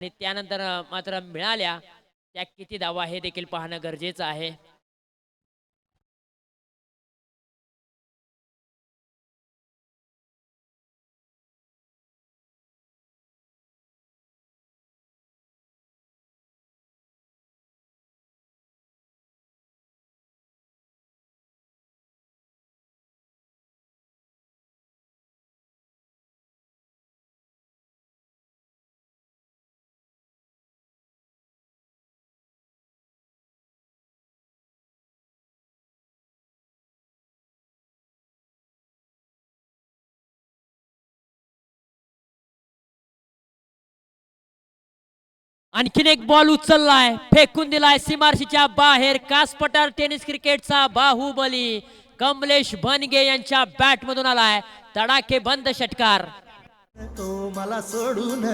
आणि त्यानंतर मात्र मिळाल्या त्या किती धावा हे देखील पाहणं गरजेचं आहे. आणखीन एक बॉल उचललाय, फेकून दिलाय सीमारशीच्या बाहेर. कासपठार टेनिस क्रिकेटचा बाहुबली कमलेश बनगे यांच्या बॅट मधून आलाय तडाखे बंद षटकार. तो मला सोडून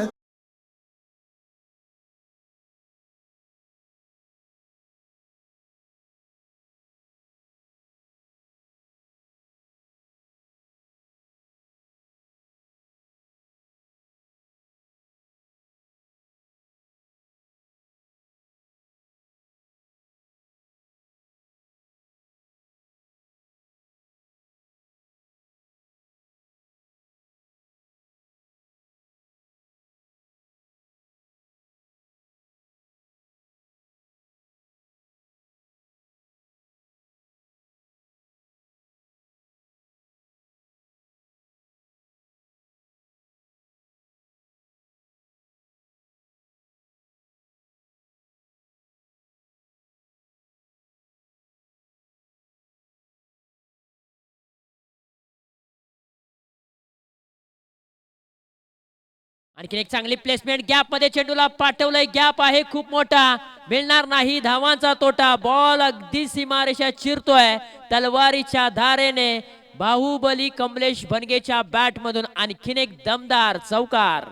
आणखीन एक चांगली प्लेसमेंट, गॅप मध्ये चेंडूला पाठवलंय, गॅप आहे खूप मोठा, मिळणार नाही धावांचा तोटा. बॉल अगदी सीमारेषा चिरतोय तलवारीच्या धारेने. बाहुबली कमलेश बनगेच्या बॅट मधून आणखीन एक दमदार चौकार.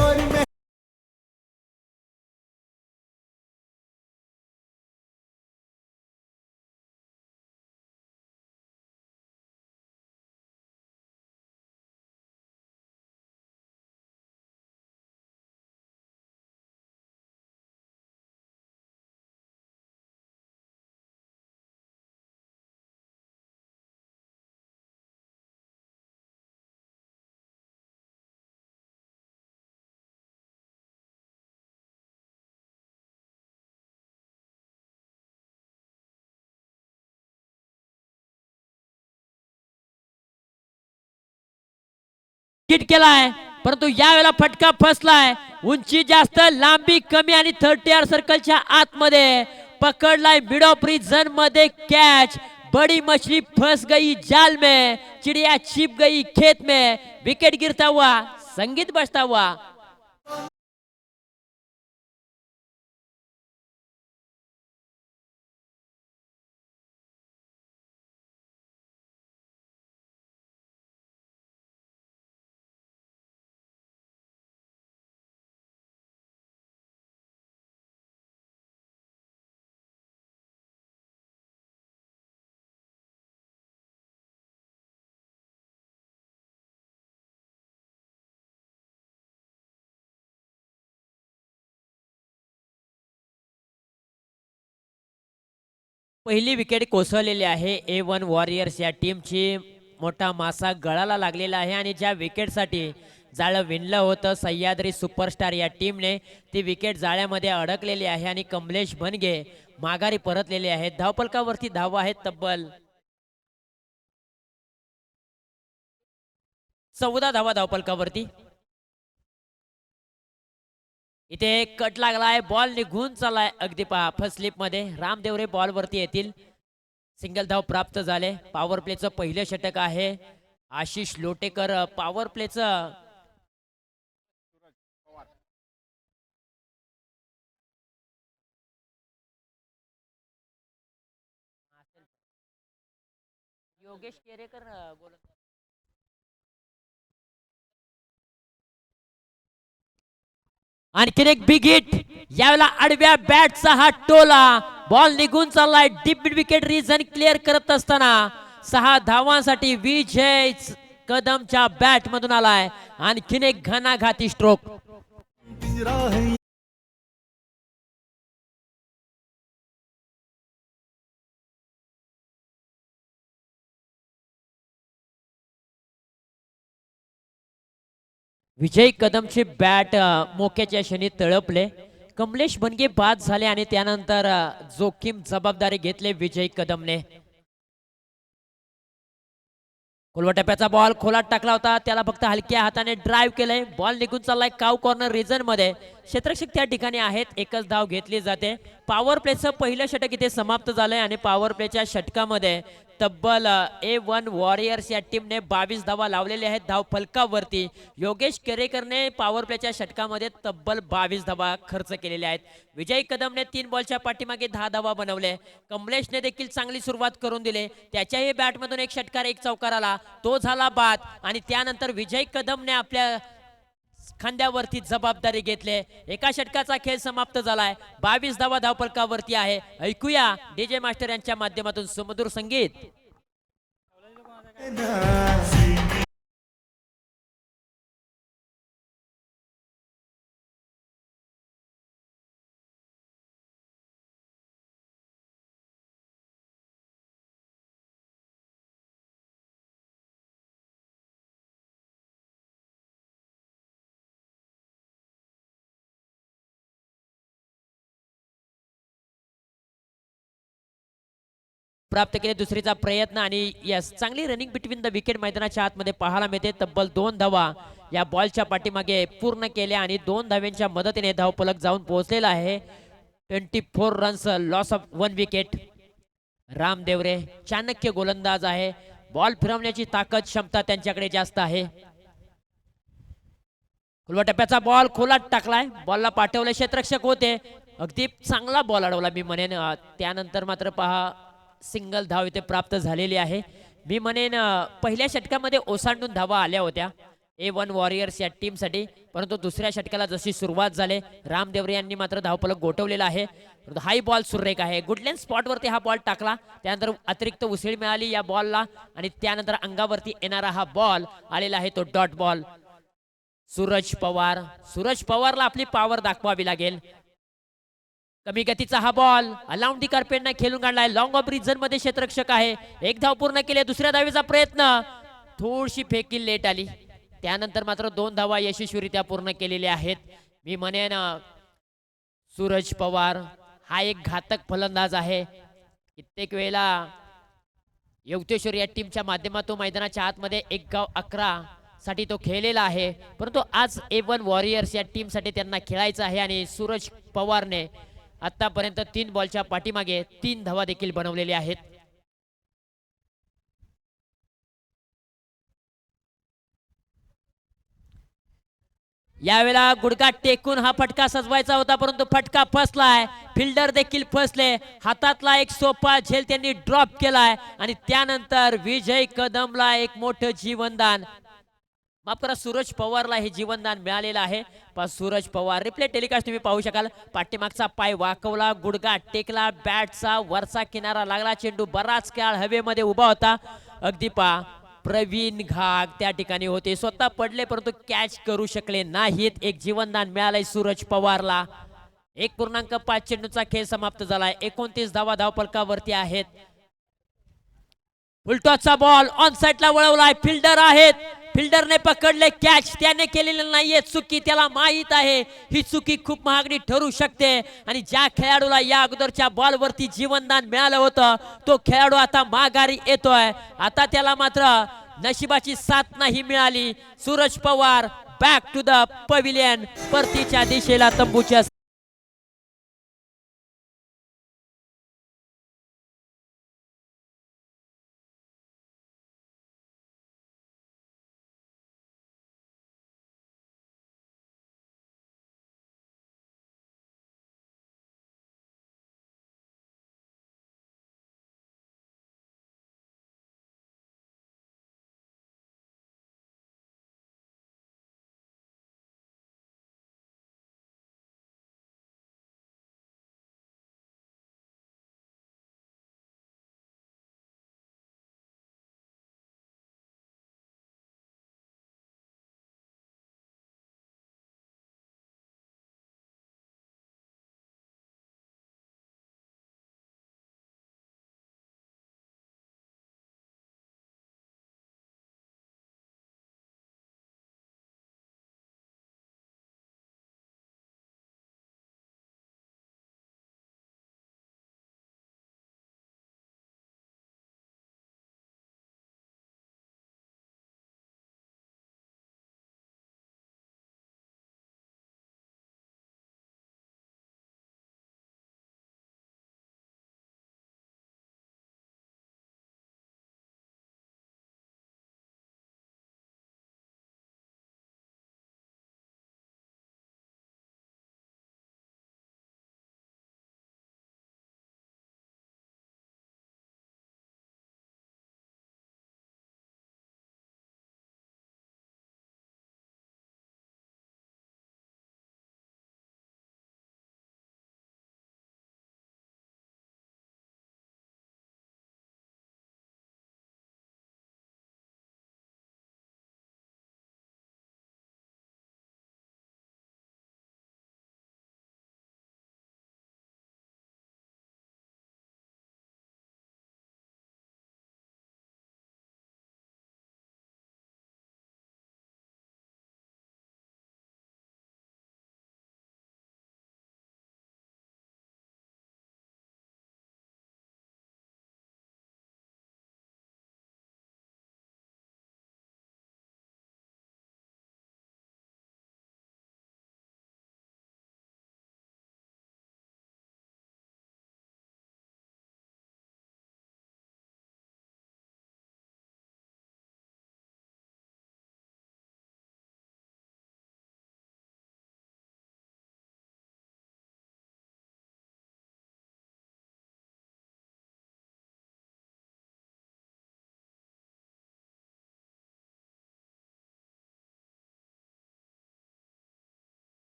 और मैं हिट केलाय परंतु यावेळेला फटका फसलाय. उंची जास्त, लांबी कमी आणि 30 सर्कलच्या आतमध्ये पकडलाय. मिड ऑफ रिजन मध्ये कॅच. बड़ी मछली फंस गई जाल में, चिड़िया छिप गई खेत में. विकेट गिरता हुआ, संगीत बजता हुआ. पहिली विकेट कोसळलेली आहे A1 वॉरियर्स या टीमची. मोठा मासा गळाला लागलेला आहे आणि ज्या विकेटसाठी जाळं विणलं होतं सह्याद्री सुपरस्टार या टीमने, ती विकेट जाळ्यामध्ये अडकलेली आहे आणि कमलेश बनगे माघारी परतलेले आहेत. धावफलकावरती धावा आहेत तब्बल 14 धावा धावफलकावरती. इथे कट लागलाय, बॉल निघून चाललाय अगदी फर्स्ट स्लिप मध्ये. रामदेवरे बॉल वरती येतील. सिंगल धाव प्राप्त झाले. पॉवर प्लेचं पहिलं षटक आहे. आशिष लोटेकर पॉवर प्लेचं योगेश केरेकर बोलत. आणखीन एक बिग हिट, यावेळेला आडव्या बॅटचा हा टोला. बॉल निघून चाललाय. Deep mid wicket region clear करत असताना 6 धावांसाठी विजय कदमच्या बॅट मधून आलाय. आणखीन एक घणाघाती स्ट्रोक. राह विजय कदमचे बॅट मोक्याच्या क्षणी तळपले. कमलेश बनगे बाद झाले आणि त्यानंतर जोखीम जबाबदारी घेतले विजय कदमने. टप्प्याचा बॉल खोलात टाकला होता, त्याला फक्त हलक्या हाताने ड्राईव्ह केलंय. बॉल निघून चाललाय काव कॉर्नर रिजन मध्ये. क्षेत्ररक्षक त्या ठिकाणी आहेत, एकच धाव घेतली जाते. पॉवर प्लेचं पहिलं षटक इथे समाप्त झालंय आणि पॉवर प्लेच्या षटकामध्ये तब्बल A1 वॉरियर्स या टीमने 22 धावा लावलेल्या आहेत धाव फलकावरती. योगेश केरेकरने पॉवर प्लेच्या षटकामध्ये तब्बल 22 धावा खर्च केलेल्या आहेत. विजय कदमने 3 बॉलच्या पाठीमागे 10 धावा बनवले. कमलेशने देखील चांगली सुरुवात करून दिली. त्याच्याही बॅटमधून एक षटकार एक चौकार आला, तो झाला बाद आणि त्यानंतर विजय कदमने आपल्या खांद्यावरती जबाबदारी घेतली. एका षटकाचा खेळ समाप्त झालाय. 22 धावा धावफलकावरती आहे. ऐकूया डीजे मास्टर यांच्या माध्यमातून सुमधुर संगीत. प्राप्त केले दुसरीचा प्रयत्न आणि यस चांगली रनिंग बिटवीन द विकेट मैदानाच्या आतमध्ये पाहायला मिळते. तब्बल 2 धावा या बॉलच्या पाठीमागे पूर्ण केल्या आणि 2 धाव्यांच्या मदतीने धावफलक जाऊन पोहोचलेला आहे. 24 runs loss of 1 wicket. Ram Devare Chanakya गोलंदाज आहे. बॉल फिरवण्याची ताकद क्षमता त्यांच्याकडे जास्त आहे. टप्प्याचा बॉल खोलात टाकलाय, बॉलला पाठवले क्षेत्ररक्षक होते. अगदी चांगला बॉल अडवला मी म्हणेन. त्यानंतर मात्र पहा सिंगल धाव इथे प्राप्त झालेली आहे. मी म्हणेन पहिल्या षटकामध्ये ओसांडून धावा आल्या होत्या A1 वॉरियर्स या टीमसाठी, परंतु दुसऱ्या षटकाला जशी सुरुवात झाली रामदेवरे यांनी मात्र धावफलक गोठवलेला आहे. हाई बॉल सुरेख आहे. गुडलँड स्पॉटवरती हा बॉल टाकला, त्यानंतर अतिरिक्त उसळी मिळाली या बॉलला आणि त्यानंतर अंगावरती येणारा हा बॉल आलेला आहे तो डॉट बॉल. सूरज पवारला आपली पॉवर दाखवावी लागेल. कमी गतीचा हा बॉल अलाउंड दी कार्पेटने खेळून काढलाय. लॉंग ऑफ रिजन मध्ये क्षेत्ररक्षक आहे. एक धाव पूर्ण केली. दुसऱ्या धावेचा प्रयत्न, थोडीशी फेकी लेट आली. त्यानंतर मात्र 2 धावा यशस्वीरित्या पूर्ण केलेल्या आहेत. मी म्हणेन सूरज पवार हा एक घातक फलंदाज आहे. कित्येक वेळेला यवतेश्वर या टीमच्या माध्यमातून मैदानाच्या आतमध्ये 1 गाव 11 साठी तो खेळलेला आहे, परंतु आज A1 वॉरियर्स या टीम साठी त्यांना खेळायचं आहे आणि सूरज पवारने आतापर्यंत 3 बॉलच्या पाठीमागे 3 धावा देखील बनवलेल्या आहेत. यावेळेला गुडघा टेकून हा फटका सजवायचा होता, परंतु फटका फसलाय. फिल्डर देखील फसले. हातातला एक सोपा झेल त्यांनी ड्रॉप केलाय आणि त्यानंतर विजय कदमला एक मोठं जीवनदान, माफ करा सूरज पवारला हे जीवनदान मिळालेलं आहे. सूरज पवार रिप्ले टेलिकास्ट तुम्ही पाहू शकाल. पाठीमागचा पाय वाकवला, गुडघा टेकला, बॅटचा वरचा किनारा लागला, चेंडू बराच काळ हवेमध्ये उभा होता. अगदी प्रवीण घाग त्या ठिकाणी होते, स्वतः पडले परंतु कॅच करू शकले नाहीत. एक जीवनदान मिळालंय सूरज पवारला. 1.5 चेंडूचा खेळ समाप्त झालाय. 29 धावा धावफलकावरती आहेत. उलटॉचा बॉल ऑन साइडला वळवलाय. फिल्डर आहेत, फिल्डरने पकडले कॅच, त्याने केलेली नाहीये चुकी. त्याला माहित आहे ही चुकी खूप महागडी ठरू शकते आणि ज्या खेळाडूला या अगोदरच्या बॉलवरती जीवनदान मिळालं होतं तो खेळाडू आता माघारी येतोय. आता त्याला मात्र नशिबाची साथ नाही मिळाली. Suraj Pawar back to the pavilion, परतीच्या दिशेला तंबूच्या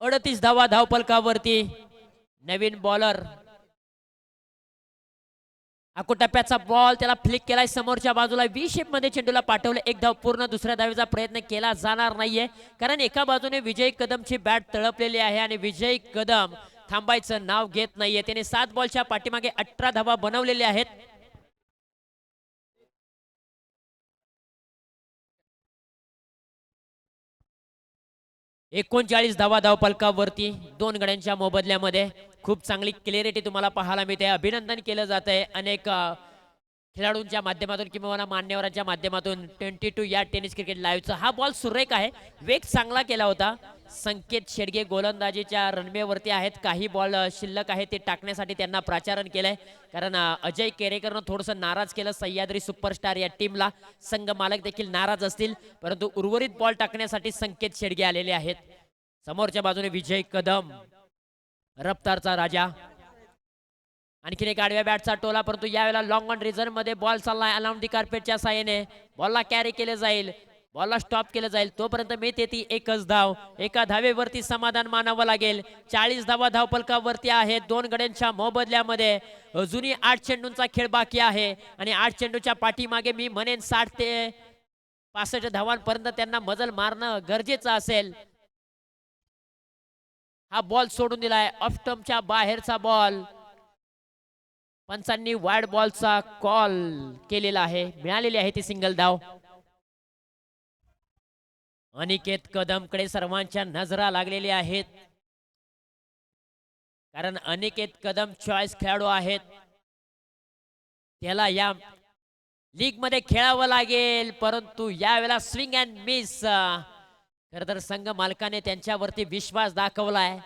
38 धावा धावपलकावरती. नवीन बॉलर टप्प्याचा बॉल त्याला फ्लिक केलाय समोरच्या बाजूला. व्ही शेप मध्ये चेंडूला पाठवलं. एक धाव पूर्ण. दुसऱ्या धावेचा प्रयत्न केला जाणार नाहीये, कारण एका बाजूने विजय कदमची बॅट तळपलेली आहे आणि विजय कदम थांबायचं नाव घेत नाहीये. त्याने 7 बॉलच्या पाठीमागे 18 धावा बनवलेल्या आहेत. एकोणचाळीस धावा धावपलकावरती. 2 गड्यांच्या मोबदल्यामध्ये खूप चांगली क्लिअरिटी तुम्हाला पाहायला मिळते. अभिनंदन केलं जात आहे अनेक खेळाडूंच्या माध्यमातून किंवा मान्यवरांच्या माध्यमातून. 22 या टेनिस क्रिकेट लाईव्हचा हा बॉल सुरेख आहे. वेग चांगला केला होता. संकेत शेडगे गोलंदाजीच्या रनवेवरती आहेत. काही बॉल शिल्लक आहे ते टाकण्यासाठी त्यांना प्राचारण केलंय, कारण अजय केरेकरनं थोडंसं नाराज केलं सह्याद्री सुपरस्टार या टीमला. संघ मालक देखील नाराज असतील, परंतु उर्वरित बॉल टाकण्यासाठी संकेत शेडगे आलेले आहेत. समोरच्या बाजूने विजय कदम, रफ्तारचा राजा. आणखीन एक आडव्या बॅटचा टोला, परंतु यावेळेला लॉंग ऑन रिझन मध्ये बॉल चाललाय. अलाउंड दी कार्पेटच्या साहाय्याने बॉलला कॅरी केले जाईल, बॉलला स्टॉप केलं जाईल. तोपर्यंत मिळते ती एकच धाव. एका धावेवरती समाधान मानावं लागेल. 40 धावा धावपलकावरती आहेत. 2 गड्यांच्या मोबदल्यामध्ये अजूनही 8 चेंडूंचा खेळ बाकी आहे आणि 8 चेंडूच्या पाठीमागे मी म्हणेन 60 ते 65 धावांपर्यंत त्यांना मजल मारणं गरजेचं असेल. हा बॉल सोडून दिलाय. ऑफ स्टंपच्या बाहेरचा बॉल. पंचांनी वाईड बॉलचा कॉल केलेला आहे. मिळालेली आहे ती सिंगल धाव. अनिकेत कदमकडे सर्वांच्या नजरा लागलेल्या आहेत, कारण अनिकेत कदम चॉईस खेळाडू आहेत. त्याला या लीग मध्ये खेळावं लागेल, परंतु यावेळेला स्विंग अँड मिस. खरं तर संघ मालकाने त्यांच्यावरती विश्वास दाखवलाय.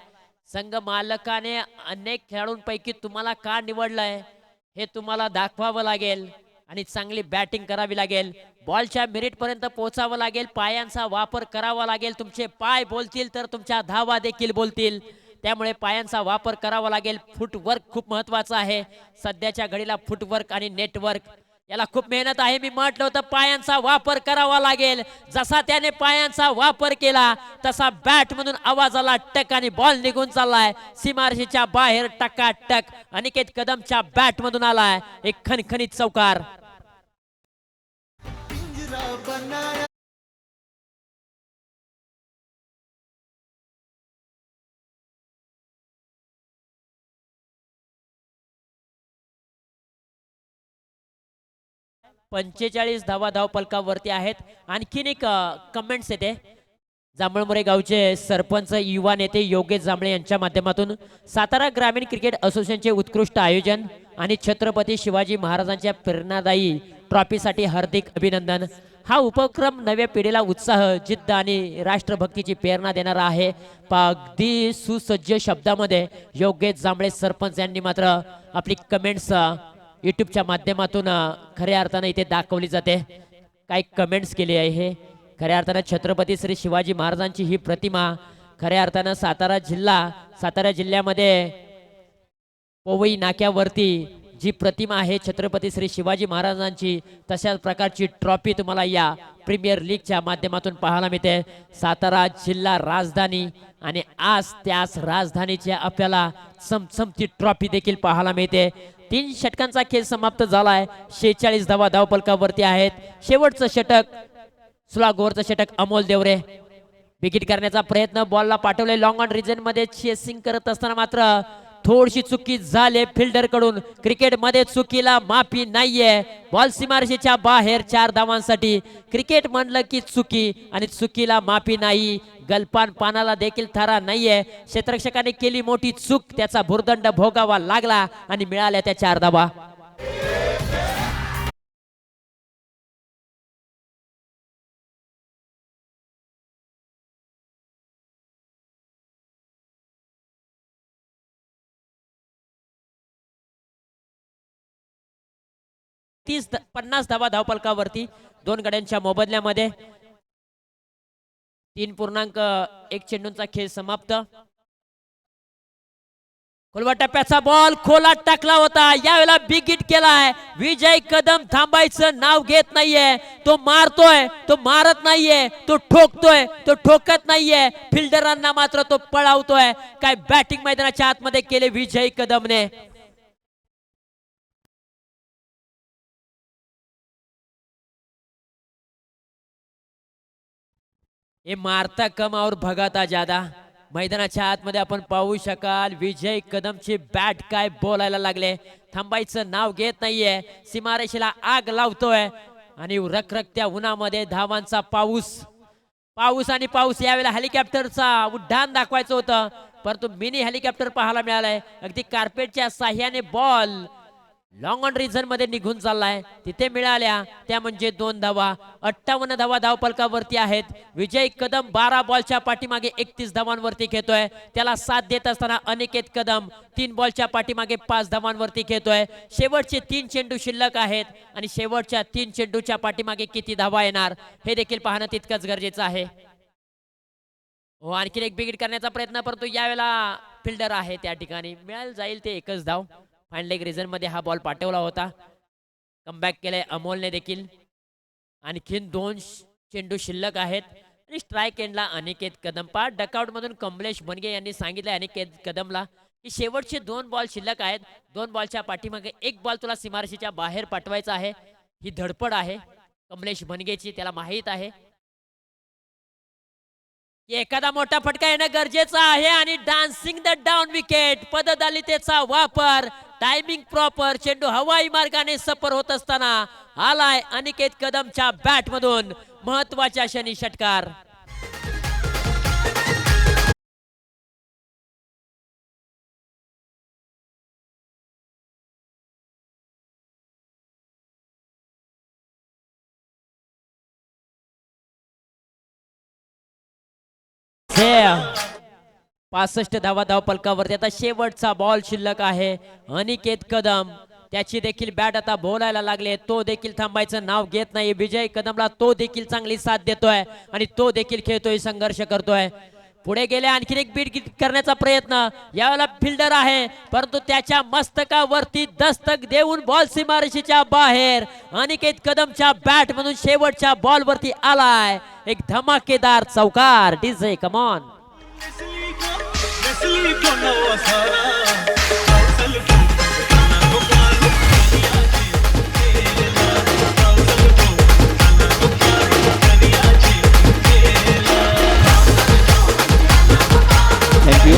संघ मालकाने अनेक खेळाडूंपैकी तुम्हाला का निवडलंय हे तुम्हाला दाखवावं लागेल आणि चांगली बॅटिंग करावी लागेल. बॉलच्या मिरिट पर्यंत पोहोचावं लागेल. पायांचा वापर करावा लागेल. तुमचे पाय बोलतील तर तुमच्या धावा देखील बोलतील. त्यामुळे पायांचा वापर करावा लागेल. फुटवर्क खूप महत्वाचं आहे सध्याच्या घडीला. फुटवर्क आणि नेटवर्क याला खूप मेहनत आहे. मी म्हटलं होतं पायांचा वापर करावा लागेल. जसा त्याने पायांचा वापर केला तसा बॅट मधून आवाज आला टक आणि बॉल निघून चाललाय सीमारेषेच्या बाहेर. टकाटक अनिकेत कदमच्या बॅट मधून आलाय एक खणखणीत चौकार. पिंजरा बनाया 45 धावा धावपलकावरती आहेत. आणखीन एक कमेंट्स येते. जांभळमोरे गावचे सरपंच युवा नेते योगेश जांभळे यांच्या माध्यमातून सातारा ग्रामीण क्रिकेट असोसिएशनचे उत्कृष्ट आयोजन आणि छत्रपती शिवाजी महाराजांच्या प्रेरणादायी ट्रॉफीसाठी हार्दिक अभिनंदन. हा उपक्रम नव्या पिढीला उत्साह, जिद्द आणि राष्ट्रभक्तीची प्रेरणा देणारा आहे. अगदी सुसज्ज शब्दामध्ये योगेश जांभळे सरपंच यांनी मात्र आपली कमेंट्स यूट्यूबच्या माध्यमातून खऱ्या अर्थानं इथे दाखवली जाते. काही कमेंट्स केली आहे. खऱ्या अर्थानं छत्रपती श्री शिवाजी महाराजांची ही प्रतिमा खऱ्या अर्थानं सातारा जिल्ह्यामध्ये पवई नाक्यावरती जी प्रतिमा आहे छत्रपती श्री शिवाजी महाराजांची, तशाच प्रकारची ट्रॉफी तुम्हाला या प्रीमियर लीगच्या माध्यमातून पाहायला मिळते. सातारा जिल्हा राजधानी आणि आज त्याच राजधानीच्या आपल्याला चमचमती ट्रॉफी देखील पाहायला मिळते. 3 षटकांचा खेळ समाप्त झालाय. 46 धावा धावपलकावरती आहेत. शेवटचं षटक सुलागोरचं षटक अमोल देवरे विकेट करण्याचा प्रयत्न. बॉलला पाठवले लॉंग ऑन रिजन मध्ये चेसिंग करत असताना मात्र थोडीशी चुकी झाली फिल्डर कडून. क्रिकेट मध्ये चुकीला माफी नाहीये. बॉल सीमारेषेच्या बाहेर 4 धावांसाठी. क्रिकेट म्हणलं की चुकी आणि चुकीला माफी नाही. गलपान पानाला देखील थारा नाहीये. क्षेत्ररक्षकाने केली मोठी चूक, त्याचा भुर्दंड भोगावा लागला आणि मिळाल्या त्या 4 धावा. तीस 50 धावा धावपलकावरती 2 गड्यांच्या मोबदल्यामध्ये. 3.1 चेंडूंचा खेळ समाप्त. खोलवा टप्प्याचा बॉल खोलात टाकला होता, यावेळेला बिग हिट केलाय. विजय कदम थांबायचं नाव घेत नाहीये. तो मारतोय, तो मारत नाहीये, तो ठोकतोय, तो ठोकत नाहीये. फिल्डरांना मात्र तो पळावतोय. काय बॅटिंग मैदानाच्या आतमध्ये केले विजय कदमने. हे मारता कम और भगाता ज्यादा. मैदानाच्या आतमध्ये आपण पाहू शकाल विजय कदमची बॅट काय बोलायला लागले. थांबायचं नाव घेत नाहीये. सीमारेषेला आग लावतोय आणि रखरखत्या उन्हामध्ये धावांचा पाऊस पाऊस आणि पाऊस. यावेळेला हेलिकॉप्टरचा उड्डाण दाखवायचं होतं, परंतु मिनी हेलिकॉप्टर पाहायला मिळालंय. अगदी कार्पेटच्या साह्याने बॉल लॉंग ऑन रिझन मध्ये निघून चाललाय. तिथे मिळाल्या त्या म्हणजे 2 धावा. 58 धावा धावपलकावरती आहेत. विजय कदम 12 बॉलच्या पाठीमागे 31 धावांवरती खेळतोय. त्याला साथ देत असताना अनिकेत कदम 3 बॉलच्या पाठीमागे 5 धावांवरती खेळतोय. शेवटचे 3 चेंडू शिल्लक आहेत आणि शेवटच्या 3 चेंडूच्या पाठीमागे किती धावा येणार हे देखील पाहणं तितकंच गरजेचं आहे. हो, आणखी एक बिगिट करण्याचा प्रयत्न, परंतु यावेळेला फिल्डर आहे त्या ठिकाणी. मिळाल जाईल ते एकच धाव. फाईन लेग रिझन मध्ये हा बॉल पाठवला होता. कमबॅक केलंय अमोलने देखील. आणखीन 2 चेंडू शिल्लक आहेत आणि स्ट्राईक एंडला अनिकेत कदम. डकआउट मधून कमलेश बनगे यांनी सांगितलं अनिकेत कदमला की शेवटचे 2 बॉल शिल्लक आहेत. 2 बॉलच्या पाठीमागे 1 बॉल तुला सीमारेषेच्या बाहेर पाठवायचा आहे. ही धडपड आहे कमलेश बनगेची, त्याला माहीत आहे की एखादा मोठा फटका येणं गरजेचं आहे. आणि डान्सिंग द डाऊन विकेट पददलितेचा वापर, टायमिंग प्रॉपर. चेंडू हवाई मार्गाने सफर होत असताना आलाय अनिकेत कदमच्या बॅट मधून महत्वाच्या क्षणी षटकार. हे 65 धावा धावपलकावरती. आता शेवटचा बॉल शिल्लक आहे. अनिकेत कदम त्याची देखील बॅट आता बोलायला लागले. तो देखील थांबायचं नाव घेत नाही. विजय कदमला तो देखील चांगली साथ देतोय आणि तो देखील खेळतोय, संघर्ष करतोय. पुढे गेले आणखी एक बीट करण्याचा प्रयत्न. यावेळेला फिल्डर आहे, परंतु त्याच्या मस्तकावरती दस्तक देऊन बॉल सीमारेषेच्या बाहेर. अनिकेत कदमच्या बॅट मधून शेवटच्या बॉल वरती आलाय एक धमाकेदार चौकार. DJ come on. थँक्यू.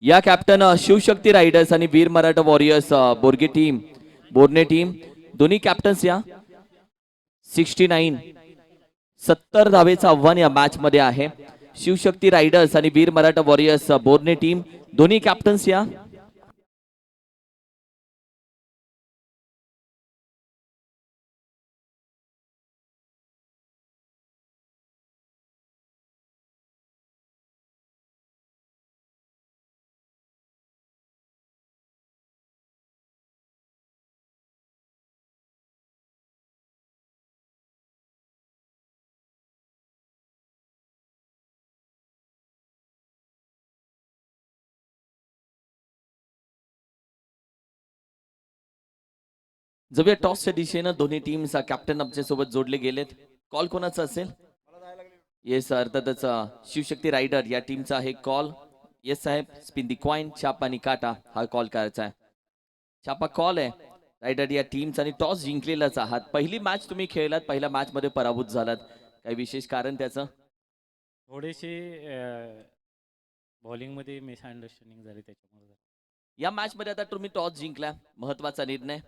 या कॅप्टन शिवशक्ती रायडर्स आणि वीर मराठा वॉरियर्स बोर्ने टीम दोन्ही कॅप्टन्स या 70 धावेचं आव्हान या मॅच मध्ये आहे. शिवशक्ती रायडर्स आणि वीर मराठा वॉरियर्स बोर्ने टीम दोन्ही कॅप्टन्स या. जवळ टॉसच्या दिशेनं दोन्ही टीम्स कॅप्टन आमच्या सोबत जोडले गेलेत. कॉल कोणाचा असेल? येस अर्थातच शिवशक्ती रायडर या टीमचा आहे कॉल. येस साहेब, स्पिन दी कॉइन, छाप आणि काटा हा कॉल करायचा आहे. छापा कॉल आहे रायडर या टीमचा आणि टॉस जिंकलेलाच आहात. पहिली मॅच तुम्ही खेळलात, पहिल्या मॅच मध्ये पराभूत झालात. काही विशेष कारण त्याचं? थोडीशी बॉलिंगमध्ये मिसअंडरस्टँडिंग झाली त्याच्यामुळे. या मॅच मध्ये आता तुम्ही टॉस जिंकला, महत्वाचा निर्णय.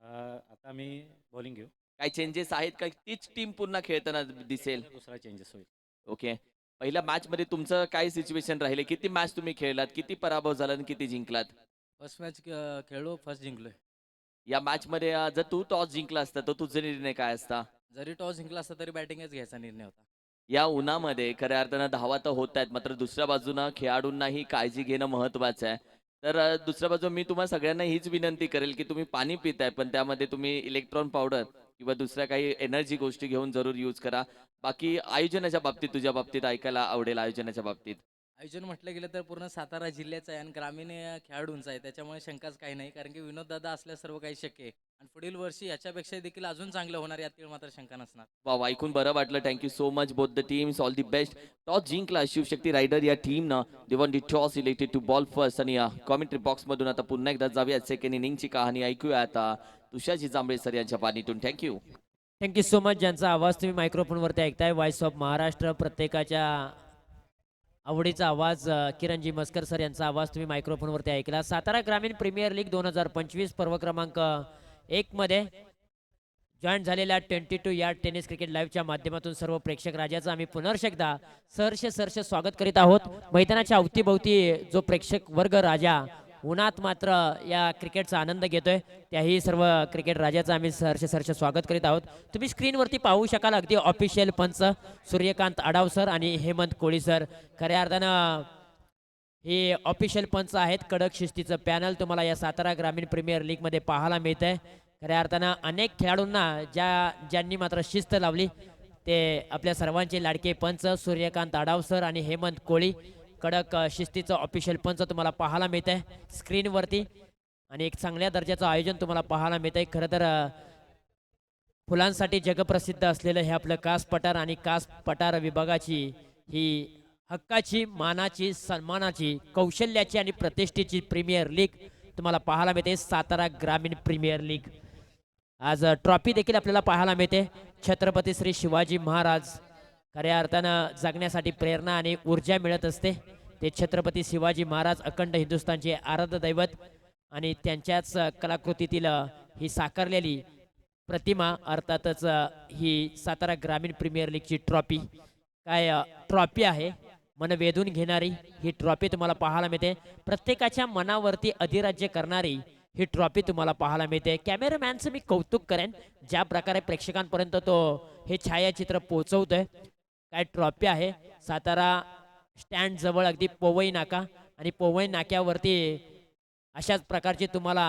आता मी बॉलिंग घेऊ. काही चेंजेस आहेत का? तीच टीम पुन्हा खेळताना दिसेल? दुसरा चेंजेस होईल. ओके. पहिल्या मॅच मध्ये तुमचं काय सिच्युएशन राहिले? किती मॅच तुम्ही खेळलात? किती पराभव झाला आणि किती जिंकलात? फर्स्ट मॅच खेळलो, फर्स्ट जिंकलोय. या मॅच मध्ये जर तू टॉस जिंकला असता तर तुझा निर्णय काय असता? जरी टॉस जिंकला असता तरी बॅटिंगच घ्यायचा निर्णय होता. या उन्हामध्ये खऱ्या अर्थानं धावा तर होत आहेत, मात्र दुसऱ्या बाजूनं खेळाडूंनाही काळजी घेणं महत्वाचं आहे. तर दुसऱ्या बाजू मी तुम्हाला सगळ्यांना हीच विनंती करेल की तुम्ही पाणी पिताय, पण त्यामध्ये तुम्ही इलेक्ट्रॉन पावडर किंवा दुसऱ्या काही एनर्जी गोष्टी घेऊन जरूर यूज करा. बाकी आयोजनाच्या बाबतीत, तुझ्या बाबतीत ऐकायला आवडेल आयोजनाच्या बाबतीत. आयोजन म्हटलं गेलं तर पूर्ण सातारा जिल्ह्याचं आहे आणि ग्रामीण खेळाडूंचं आहे, त्याच्यामुळे शंकाच काही नाही, कारण की विनोद दादा असल्या सर्व काही शक्य आहे आणि पुढील वर्षी याच्यापेक्षा देखील अजून चांगलं होणार, यातील मात्र शंका नसणार. वाव, ऐकून बरं वाटलं. Thank you so much both the teams, all the best. Toss जिंकला शिवशक्ती रायडर या टीमनं. They won the toss elected to bowl first. आणि कॉमेंट्री बॉक्स मधून आता पुन्हा एकदा जाऊया सेकंड इनिंगची कहाणी ऐकूया आता तुषारजी जांभळे सर यांच्या पाणीतून. थँक्यू. Thank you so much. ज्यांचा आवाज तुम्ही मायक्रोफोनवरती ऐकताय, व्हॉइस ऑफ महाराष्ट्र, प्रत्येकाच्या आवडीचा आवाज किरणजी मस्कर सर यांचा आवाज तुम्ही मायक्रोफोनवरती ऐकला. सातारा ग्रामीण प्रीमियर लीग 2025 पर्व क्रमांक 1 मध्ये जॉईन झालेल्या 22 यार्ड टेनिस क्रिकेट लाईव्हच्या माध्यमातून सर्व प्रेक्षक राजाचं आम्ही पुनर्श एकदा सहर्ष स्वागत करीत आहोत. मैदानाच्या अवतीभोवती जो प्रेक्षक वर्ग राजा उन्हात मात्र या क्रिकेटचा आनंद घेतोय, त्याही सर्व क्रिकेट राजाचं आम्ही सहर्ष स्वागत करीत आहोत. तुम्ही स्क्रीनवरती पाहू शकाल अगदी ऑफिशियल पंच सूर्यकांत आडाव सर आणि हेमंत कोळी सर. खऱ्या अर्थानं हे ऑफिशियल पंच आहेत. कडक शिस्तीचं पॅनल तुम्हाला या सातारा ग्रामीण प्रीमियर लीग मध्ये पाहायला मिळतंय. खऱ्या अर्थानं अनेक खेळाडूंना ज्यांनी मात्र शिस्त लावली ते आपल्या सर्वांचे लाडके पंच सूर्यकांत आडाव सर आणि हेमंत कोळी. कडक शिस्तीचं ऑफिशियल पंच तुम्हाला पाहायला मिळत आहे स्क्रीनवरती आणि एक चांगल्या दर्जाचं आयोजन तुम्हाला पाहायला मिळत आहे. खरं तर फुलांसाठी जगप्रसिद्ध असलेलं हे आपलं कास पठार आणि कास पठार विभागाची ही हक्काची, मानाची, सन्मानाची, कौशल्याची आणि प्रतिष्ठेची प्रीमियर लीग तुम्हाला पाहायला मिळते, सातारा ग्रामीण प्रीमियर लीग. आज ट्रॉफी देखील आपल्याला पाहायला मिळते. छत्रपती श्री शिवाजी महाराज, खऱ्या अर्थानं जगण्यासाठी प्रेरणा आणि ऊर्जा मिळत असते. ते छत्रपती शिवाजी महाराज अखंड हिंदुस्थानचे आराध्य दैवत आणि त्यांच्याच कलाकृतीतील ही साकारलेली प्रतिमा अर्थातच ही सातारा ग्रामीण प्रीमियर लीगची ट्रॉफी. काय ट्रॉफी आहे, मन वेधून घेणारी ही ट्रॉफी तुम्हाला पाहायला मिळते. प्रत्येकाच्या मनावरती अधिराज्य करणारी ही ट्रॉफी तुम्हाला पाहायला मिळते. कॅमेरामॅनचं मी कौतुक करेन, ज्या प्रकारे प्रेक्षकांपर्यंत तो हे छायाचित्र पोहोचवतोय. काय ट्रॉफी आहे, सातारा स्टँड जवळ अगदी पोवई नाका आणि पोवई नाक्यावरती अशाच प्रकारची तुम्हाला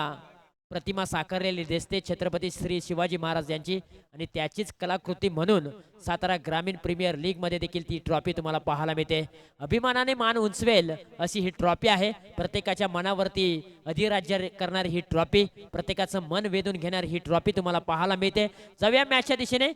प्रतिमा साकारलेली दिसते छत्रपती श्री शिवाजी महाराज यांची आणि त्याचीच कलाकृती म्हणून सातारा ग्रामीण प्रीमियर लीग मध्ये देखील ती ट्रॉफी तुम्हाला पाहायला मिळते. अभिमानाने मान उंचवेल अशी ही ट्रॉफी आहे. प्रत्येकाच्या मनावरती अधिराज्य करणारी ही ट्रॉफी, प्रत्येकाचं मन वेधून घेणारी ही ट्रॉफी तुम्हाला पाहायला मिळते. जाऊया मॅचच्या दिशेने.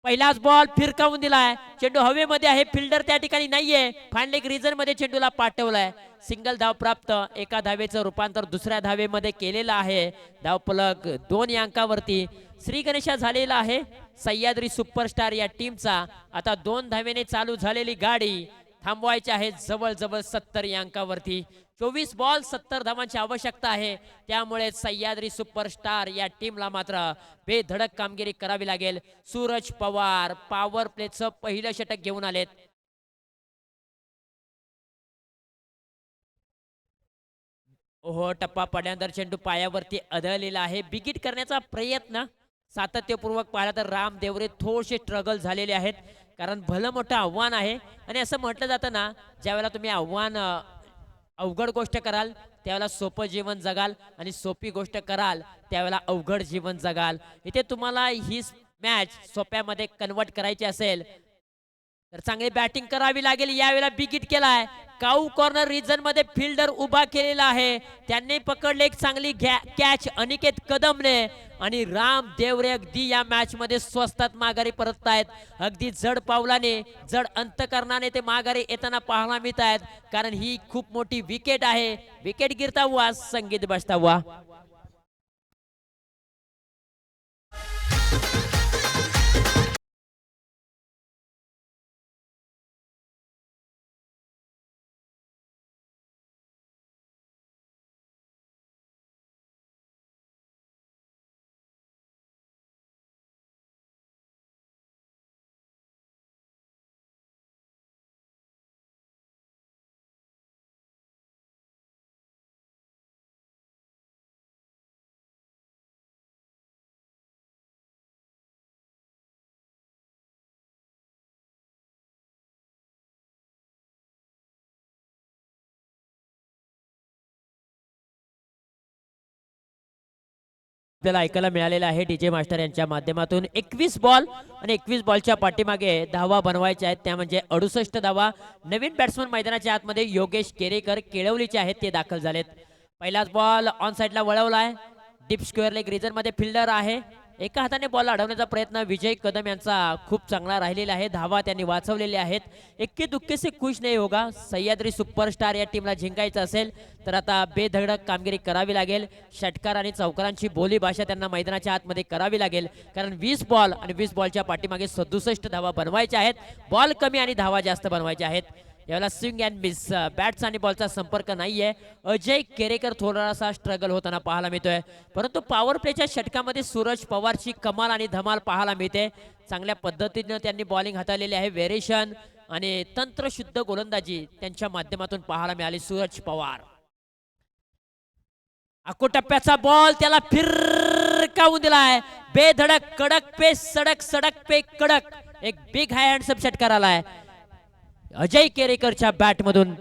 पहिलाच बॉल फिरकावून दिलाय, चेंडू हवेमध्ये आहे, फिल्डर त्या ठिकाणी नाहीये, फाइनल रिजन मध्ये चेंडूला पाठवलाय. सिंगल धाव प्राप्त, एका धावेचं रूपांतर दुसऱ्या धावेमध्ये केलेलं आहे. धावफलक 2 अंकावरती श्री गणेशा झालेला आहे सह्याद्री सुपरस्टार या टीमचा. आता 2 धावेने चालू झालेली गाडी थांबवायची आहे जवळ 70 अंकावरती. 24 बॉल 70 धावांची आवश्यकता आहे, त्यामुळे सह्याद्री सुपरस्टार या टीमला मात्र बेधडक कामगिरी करावी लागेल. सूरज पवार पॉवर प्लेचं पहिलं षटक घेऊन आलेत. ओहो, टप्पा पडल्यानंतर चेंडू पायावरती आदळलेला आहे. बिगिट करण्याचा प्रयत्न सातत्यपूर्वक पाहिला तर राम देवरे थोडेसे स्ट्रगल झालेले आहेत, कारण भलं मोठं आव्हान आहे. आणि असं म्हटलं जातं ना, ज्यावेळेला तुम्ही आव्हान अवघड गोष्ट कराल त्यावेळेला सोपं जीवन जगाल आणि सोपी गोष्ट कराल त्यावेळेला अवघड जीवन जगाल. इथे तुम्हाला ही मॅच सोप्यामध्ये कन्वर्ट करायची असेल तर चांगली बॅटिंग करावी लागेल. यावेळेला बिगिट केलाय, काऊ कॉर्नर रिजन मध्ये फिल्डर उभा केलेला आहे, त्यांनी पकडले एक चांगली कॅच अनिकेत कदमने आणि राम देवरे अगदी या मॅच मध्ये स्वस्तात माघारी परततायत. अगदी जड पावलाने, जड अंतकरणाने ते माघारी येताना पाहायला मिळत आहेत, कारण ही खूप मोठी विकेट आहे. विकेट गिरता हुआ संगीत बजता हुआ. आपल्याला ऐकायला मिळालेला आहे डीजे मास्टर यांच्या माध्यमातून. 21 बॉल आणि 21 बॉलच्या पाठीमागे धावा बनवायच्या आहेत, त्या म्हणजे 68 धावा. नवीन बॅट्समन मैदानाच्या आतमध्ये योगेश केरेकर केळवलीचे आहेत, ते दाखल झालेत. पहिलाच बॉल ऑन साइडला वळवलाय. डीप स्क्वेअर लेग रिजन मध्ये फिल्डर आहे. एका हाताने बॉल अडवण्याचा प्रयत्न विजय कदम यांचा खूप चांगला राहिलेला आहे. धावा त्यांनी वाचवलेल्या आहेत. इक्के दुक्के से खुश नाही होगा. सह्याद्री सुपरस्टार या टीमला जिंकायचं असेल तर आता बेधडक कामगिरी करावी लागेल. षटकार आणि चौकारांची बोली भाषा त्यांना मैदानाच्या आतमध्ये करावी लागेल, कारण 20 बॉल आणि 20 बॉलच्या पाठीमागे 67 धावा बनवायच्या आहेत. बॉल कमी आणि धावा जास्त बनवायच्या आहेत. यावेळेला स्विंग अँड मिस, बॅट्स आणि बॉलचा संपर्क नाहीये. अजय केरेकर थोडासा स्ट्रगल होताना पाहायला मिळतोय, परंतु पॉवर प्लेच्या षटकामध्ये सूरज पवारची कमाल आणि धमाल पाहायला मिळते. चांगल्या पद्धतीने त्यांनी बॉलिंग हाताळलेली आहे. व्हेरिएशन आणि तंत्रशुद्ध गोलंदाजी त्यांच्या माध्यमातून पाहायला मिळाली सूरज पवार. टप्प्याचा बॉल त्याला फिरकावून दिलाय. बेधडक कडक पे सडक, सडक पे कडक, एक बिग हाय हँडसम षटकार आलाय अजय केरेकरच्या बॅट मधून.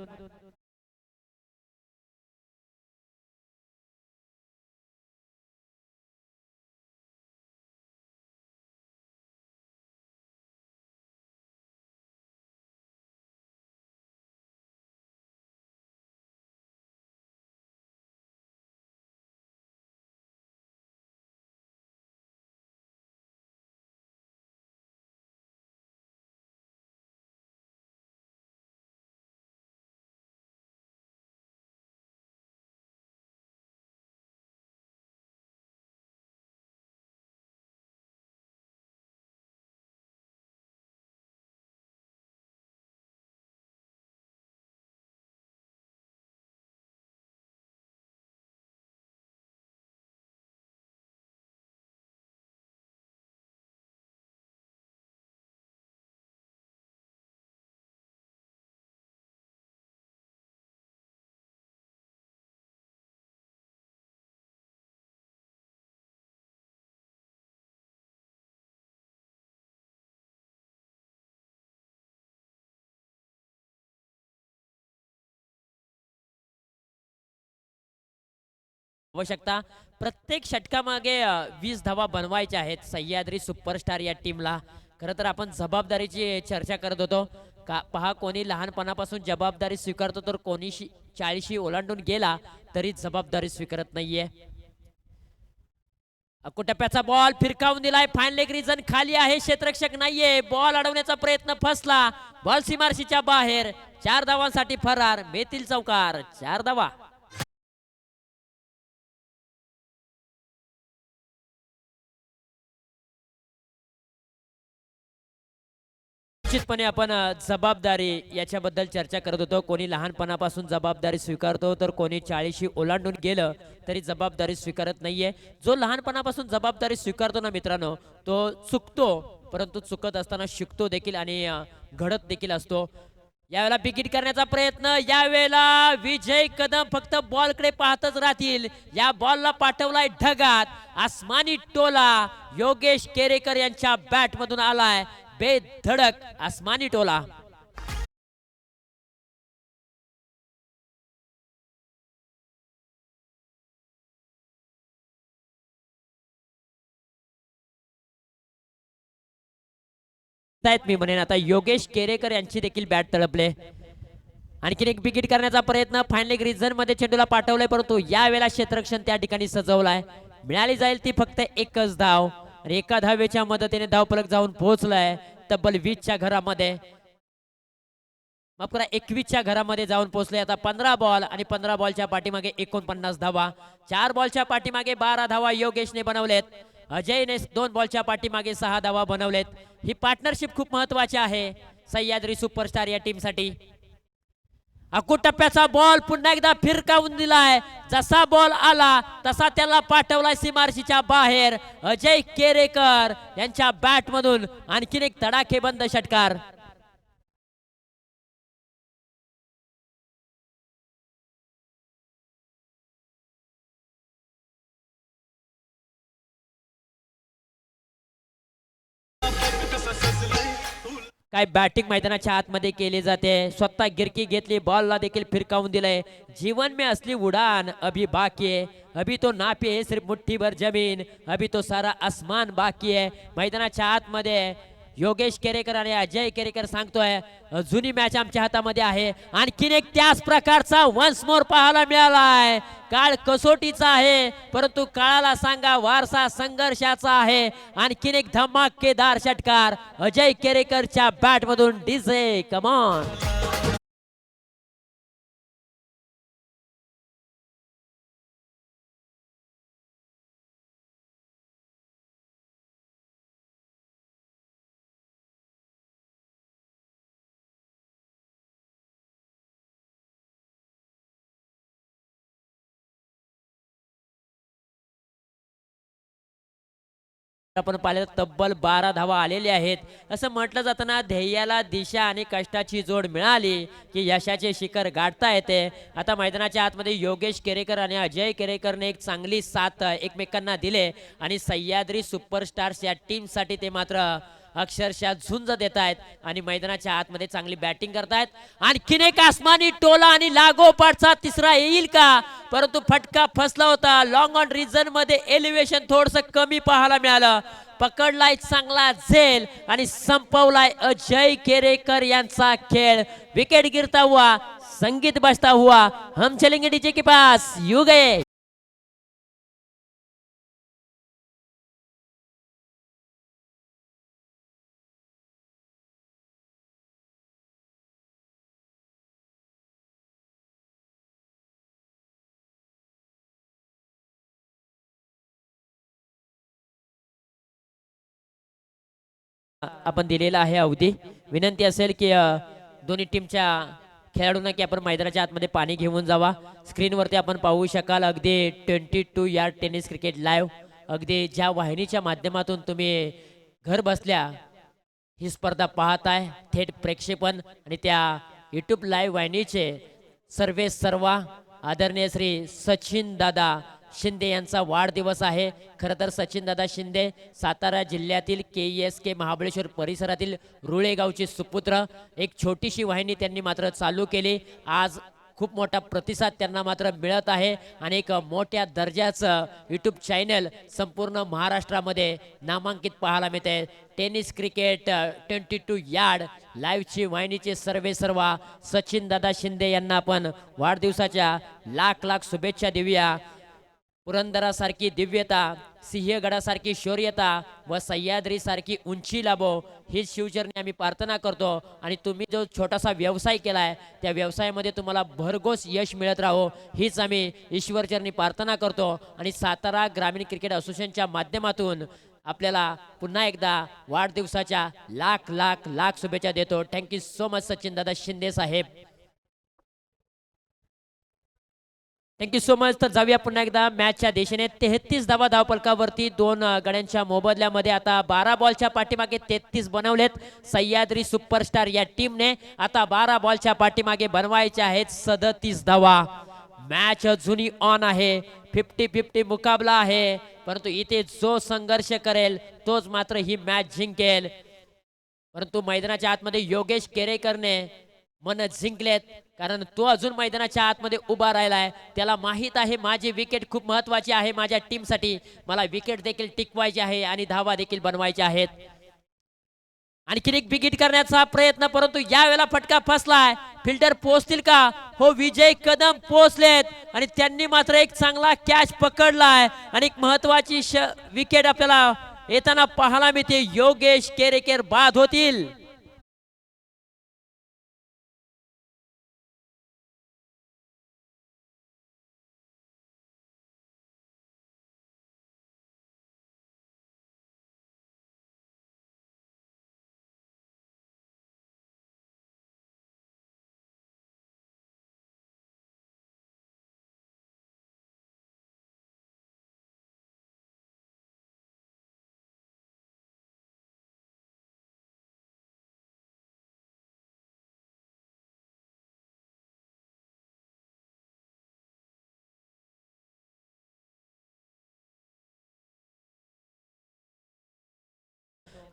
आवश्यकता प्रत्येक षटकामागे 20 धावा बनवायच्या आहेत सह्याद्री सुपरस्टार या टीमला. खरं तर आपण जबाबदारीची चर्चा करत होतो का, पहा कोणी लहानपणापासून जबाबदारी स्वीकारतो तर कोणी 40 ओलांडून गेला तरी जबाबदारी स्वीकारत नाहीये. टप्प्याचा बॉल फिरकावून दिलाय. फाईन लेग रिजन खाली आहे, क्षेत्ररक्षक नाहीये. बॉल अडवण्याचा प्रयत्न फसला. बॉल सीमारेषेच्या बाहेर. 4 धावांसाठी फरार. मेतील चौकार. 4 धावा. निश्चितपणे आपण जबाबदारी याच्याबद्दल चर्चा करत होतो. कोणी लहानपणापासून जबाबदारी स्वीकारतो तर कोणी 40 ओलांडून गेलं तरी जबाबदारी स्वीकारत नाहीये. जो लहानपणापासून जबाबदारी स्वीकारतो ना मित्रांनो, तो चुकतो, परंतु चुकत असताना शिकतो देखील आणि घडत देखील असतो. यावेळेला बिगिट करण्याचा प्रयत्न. यावेळेला विजय कदम फक्त बॉलकडे पाहतच राहतील. या बॉलला पाठवलाय ढगात. आसमानी टोला योगेश केरेकर यांच्या बॅट मधून आलाय. बेधडक आसमानी टोला. मी म्हणेन आता योगेश केरेकर यांची देखील बॅट तळपले. आणखीन एक बिगिट करण्याचा प्रयत्न. फाईन लेग रिजन मध्ये चेंडूला पाठवलंय, परंतु यावेळेला क्षेत्ररक्षण त्या ठिकाणी सजवलाय. मिळाली जाईल ती फक्त एकच धाव आणि एका धावेच्या मदतीने धावफलक जाऊन पोहोचलाय तब्बल 20च्या घरामध्ये. माफ करा, 21च्या घरामध्ये जाऊन पोहोचले. आता 15 बॉल आणि 15 बॉलच्या पाठीमागे 49 धावा. 4 बॉलच्या पाठीमागे 12 धावा योगेशने बनवलेत. अजयने 2 बॉलच्या पाठीमागे 6 धावा बनवलेत. ही पार्टनरशिप खूप महत्वाची आहे सह्याद्री सुपरस्टार या टीम साठी. टप्प्याचा बॉल पुन्हा एकदा फिरकावून दिलाय. जसा बॉल आला तसा त्याला पाठवलाय सीमारेषेच्या बाहेर. अजय केरेकर यांच्या बॅट मधून आणखीन एक तडाखेबंद षटकार. काय बॅटिंग मैदानाच्या आतमध्ये केली जाते. स्वतः गिरकी घेतली, बॉलला देखील फिरकावून दिलंय. जीवन में असली उडान अभी बाकी. अभी तो नापी है सिर्फ मुट्ठी भर जमीन, अभी तो सारा आसमान बाकी आहे. मैदानाच्या आतमध्ये योगेश केरेकर आणि अजय केरेकर सांगतोय जुनी मॅच आमच्या हातामध्ये आहे. आणखीन एक त्याच प्रकारचा वन्स मोर पाहायला मिळालाय. काळ कसोटीचा आहे परंतु काळाला सांगा वारसा संघर्षाचा आहे. आणखीन एक धमाकेदार षटकार अजय केरेकरच्या बॅट मधून. DJ come on. आपण पाहिलं तब्बल 12 धावा आलेले आहेत. असं म्हटलं जाताना ध्येयाला दिशा आणि कष्टाची जोड मिळाली की यशाचे शिखर गाठता येते. आता मैदानाच्या आतमध्ये योगेश केरेकर आणि अजय केरेकरने एक चांगली साथ एकमेकांना दिले आणि सह्याद्री सुपरस्टार्स या टीमसाठी ते मात्र अक्षरशः झुंज देत आहेत आणि मैदानाच्या आतमध्ये चांगली बॅटिंग करतायत. आणखीन एक आसमानी टोला आणि लागोपाठचा तिसरा येईल का, परंतु फटका फसला होता. लॉंग ऑन रिझन मध्ये एलिव्हेशन थोडस कमी पाहायला मिळालं. पकडलाय चांगला झेल आणि संपवलाय अजय केरेकर यांचा खेळ. विकेट गिरता हुआ, संगीत बजता हुआ, हम चलेंगे डीजे के पास. यू गए. आपण दिलेला आहे अवधी. विनंती असेल की दोन्ही टीमच्या खेळाडूंना की आपण मैदानाच्या आतमध्ये पाणी घेऊन जावा. स्क्रीनवरती आपण पाहू शकाल अगदी 22 यार्ड टेनिस क्रिकेट लाईव्ह. अगदी ज्या वाहिनीच्या माध्यमातून तुम्ही घर बसल्या ही स्पर्धा पाहताय थेट प्रक्षेपण आणि त्या यूट्यूब लाईव्ह वाहिनीचे सर्वे सर्वा आदरणीय श्री सचिन दादा शिंदे यांचा वाढदिवस आहे. खरं तर सचिन दादा शिंदे सातारा जिल्ह्यातील KESK महाबळेश्वर परिसरातील रुळे गावचे सुपुत्र. एक छोटीशी वाहिनी त्यांनी मात्र चालू केली. आज खूप मोठा प्रतिसाद त्यांना मात्र मिळत आहे आणि एक मोठ्या दर्जाचं यूट्यूब चॅनल संपूर्ण महाराष्ट्रामध्ये नामांकित पाहायला मिळते. टेनिस क्रिकेट 22 यार्ड लाईव्हची वाहिनीचे सर्वे सर्वा सचिन दादा शिंदे यांना आपण वाढदिवसाच्या लाख लाख शुभेच्छा देऊया. पुरंदरासारखी दिव्यता, सिंहगडासारखी शौर्यता व सह्याद्रीसारखी उंची लाभो ही शिवचरणी आम्ही प्रार्थना करतो. आणि तुम्ही जो छोटासा व्यवसाय केलाय त्या व्यवसायामध्ये तुम्हाला भरघोस यश मिळत राहो हीच आम्ही ईश्वरचरणी प्रार्थना करतो. आणि सातारा ग्रामीण क्रिकेट असोसिएशनच्या माध्यमातून आपल्याला पुन्हा एकदा वाढदिवसाच्या लाख लाख लाख शुभेच्छा देतो. Thank you so much Sachin Dada Shinde Saheb. Thank you so much. तर जाऊया पुन्हा एकदा मॅचच्या दिशेने. 33 धावा धावपलकावरती दोन गड्यांच्या मोबदल्यामध्ये आता 12 बॉलच्या पाठीमागे 33 बनवलेत सह्याद्री सुपरस्टार या टीमने. आता 12 बॉलच्या पाठीमागे बनवायचे आहेत 37 धावा. मॅच जुनी ऑन आहे. 50-50 मुकाबला आहे परंतु इथे जो संघर्ष करेल तोच मात्र ही मॅच जिंकेल. परंतु मैदानाच्या आतमध्ये योगेश केरेकरने मन जिंकलेत कारण तो अजून मैदानाच्या आतमध्ये उभा राहिलाय. त्याला माहित आहे माझी विकेट खूप महत्वाची आहे माझ्या टीमसाठी. मला विकेट देखील टिकवायची आहे आणि धावा देखील बनवायच्या आहेत. आणखीन एक विकेट करण्याचा प्रयत्न परंतु यावेळेला फटका फसलाय. फिल्डर पोहोचतील का, हो विजय कदम पोहोचलेत आणि त्यांनी मात्र एक चांगला कॅच पकडलाय आणि एक महत्वाची विकेट आपल्याला येताना पाहायला मिळते. योगेश केरेकर बाद होतील.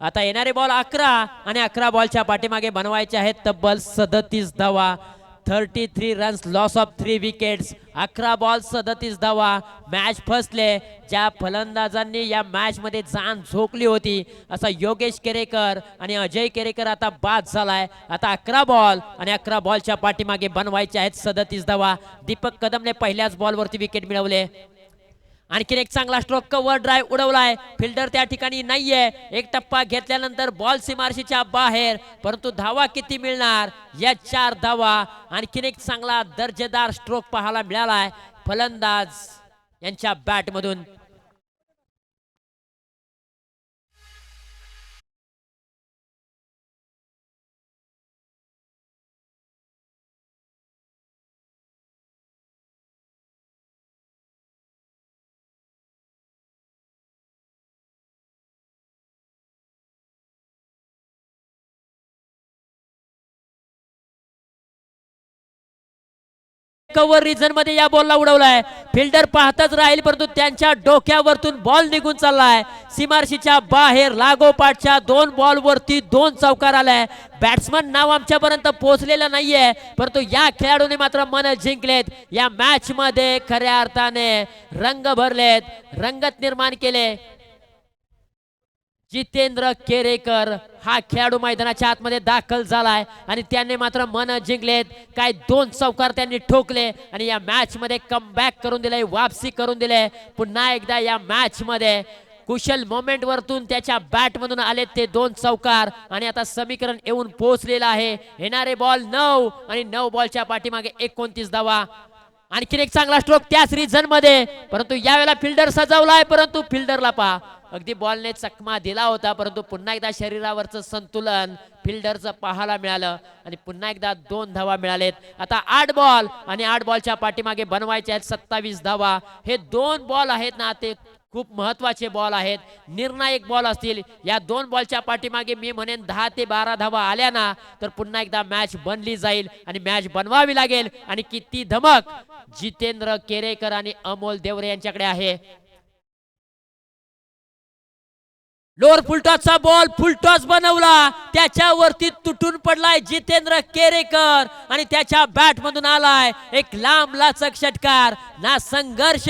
आता येणारे बॉल 11 आणि 11 बॉलच्या पाठीमागे बनवायचे आहेत तब्बल 37 धावा. 33 runs, loss of 3 wickets, 11 ball 37 धावा. मॅच फसले. ज्या फलंदाजांनी या मॅच मध्ये जान झोकली होती असा योगेश केरेकर आणि अजय केरेकर आता बाद झालाय. आता 11 बॉल आणि 11 बॉलच्या पाठीमागे बनवायचे आहेत 37 धावा. दीपक कदमने पहिल्याच बॉलवरती विकेट मिळवले. आणखीन एक चांगला स्ट्रोक, कव्हर ड्राईव्ह उडवलाय. फिल्डर त्या ठिकाणी नाहीये. एक टप्पा घेतल्यानंतर बॉल सीमारशीच्या बाहेर, परंतु धावा किती मिळणार? या 4 धावा. आणखीन एक चांगला दर्जेदार स्ट्रोक पाहायला मिळालाय फलंदाज यांच्या बॅट मधून. कव्हर रिजन मध्ये या बॉलला उडवलाय. फिल्डर पाहतच राहील, परंतु त्यांच्या डोक्यावरतून बॉल निघून चाललाय सीमारशीच्या बाहेर. लागोपाठच्या 2 बॉल वरती 2 चौकार आलाय. बॅट्समन नाव आमच्यापर्यंत पोहोचलेलं नाहीये, परंतु या खेळाडूने मात्र मन जिंकलेत. या मॅच मध्ये खऱ्या अर्थाने रंग भरलेत, रंगत निर्माण केले. जितेंद्र केरेकर हा खेळाडू मैदानाच्या आतमध्ये दाखल झालाय आणि त्यांनी मात्र मन जिंकलेत. काय 2 चौकार त्यांनी ठोकले आणि या मॅच मध्ये कमबॅक करून दिले, वापसी करून दिले. पुन्हा एकदा या मॅच मध्ये कुशल मोमेंट वरतून त्याच्या बॅट मधून आले ते 2 चौकार आणि आता समीकरण येऊन पोहोचलेलं आहे. येणारे बॉल 9 आणि 9 बॉलच्या पाठीमागे 29 धावा. आणखीन एक चांगला स्ट्रोक त्याच रिझन मध्ये, परंतु यावेळेला फिल्डर सजवलाय, परंतु फिल्डरला पहा अगदी बॉलने चकमा दिला होता, परंतु पुन्हा एकदा शरीरावरचं संतुलन फिल्डरचं पाहायला मिळालं आणि पुन्हा एकदा 2 धावा मिळालेत. आता 8 बॉल आणि 8 बॉलच्या पाठीमागे बनवायचे आहेत 27 धावा. हे 2 बॉल आहेत ना, ते खूप महत्वाचे बॉल आहेत, निर्णायक बॉल असतील. या 2 बॉलच्या पाठीमागे मी म्हणेन 10 ते 12 धावा आल्या ना तर पुन्हा एकदा मॅच बनली जाईल आणि मॅच बनवावी लागेल. आणि किती धमक जितेंद्र केरेकर आणि अमोल देवरे यांच्याकडे आहे. लोअर फुलटॉसचा बॉल फुलटॉस बनवला, त्याच्यावरती तुटून पडलाय जितेंद्र केरेकर आणि त्याच्या बॅट मधून आलाय एक लांब लाचक षटकार. ना संघर्ष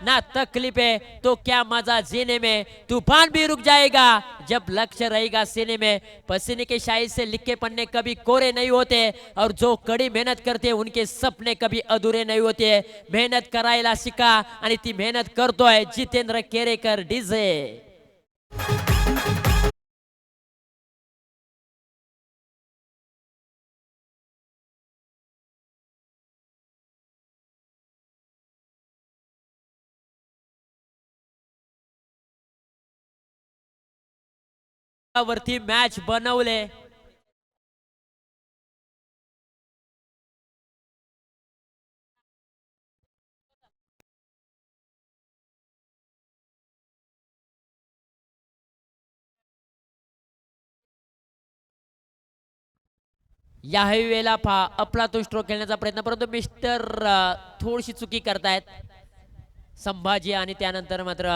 ना तकलीफे, तो क्या मजा जीने में, तूफान भी रुक जाएगा जब लक्ष्य रहेगा सीने में. पसीने के शाही से लिखे पन्ने कभी कोरे नहीं होते और जो कड़ी मेहनत करते उनके सपने कभी अधूरे नहीं होते. मेहनत करायला शिका आणि ती मेहनत करतोय जितेंद्र केरेकर डीजे. वरती मॅच बनवले. याही वेळेला पहा अफलातून स्ट्रोक खेळण्याचा प्रयत्न, परंतु मिस्टर थोडीशी चुकी करतायत संभाजी. आणि त्यानंतर मात्र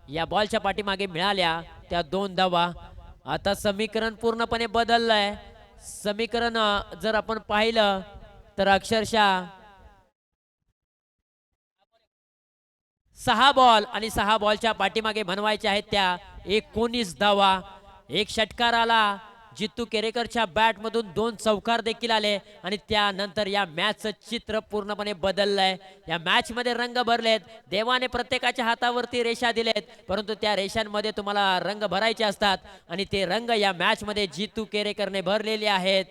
या बॉलच्या पाठीमागे मिळाल्या त्या 2 धावा. आता समीकरण पूर्णपणे बदललंय. समीकरण जर आपण पाहिलं तर अक्षरशः 6 बॉल आणि 6 बॉलच्या पाठीमागे बनवायचे आहेत त्या 19 धावा. एक षटकार आला, जितू केरेकरच्या बॅट मधून 2 चौकार देखील आले आणि त्यानंतर या मॅचचं चित्र पूर्णपणे बदललंय. या मॅच मध्ये रंग भरलेत. देवाने प्रत्येकाच्या हातावरती रेषा दिलेत, परंतु त्या रेषांमध्ये तुम्हाला रंग भरायचे असतात आणि ते रंग या मॅच मध्ये जितू केरेकरने भरलेले आहेत.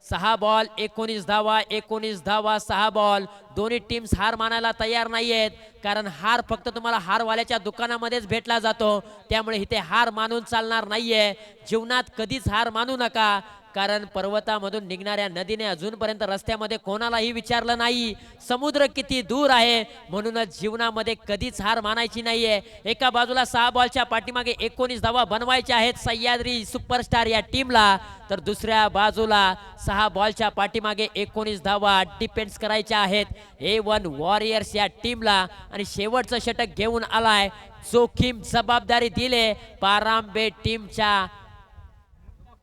6 बॉल 19 धावा, 19 धावा 6 बॉल. दोन्ही टीम्स हार मानायला तयार नाहीयेत, कारण हार फक्त तुम्हाला हारवाल्याच्या दुकानामध्येच भेटला जातो. त्यामुळे इथे हार मानून चालणार नाहीये. जीवनात कधीच हार मानू नका, कारण पर्वतामधून निघणाऱ्या नदीने अजूनपर्यंत रस्त्यामध्ये कोणालाही विचारलं नाही समुद्र किती दूर आहे. म्हणूनच जीवनामध्ये कधीच हार मानायची नाहीये. एका बाजूला 6 बॉलच्या पाठीमागे 19 धावा बनवायच्या आहेत सह्याद्री सुपरस्टार या टीमला, तर दुसऱ्या बाजूला 6 बॉलच्या पाठीमागे 19 धावा डिफेन्स करायच्या आहेत A1 वॉरियर्स या टीमला. आणि शेवटचं षटक घेऊन आलाय, जोखीम जबाबदारी दिले पारांबे टीमच्या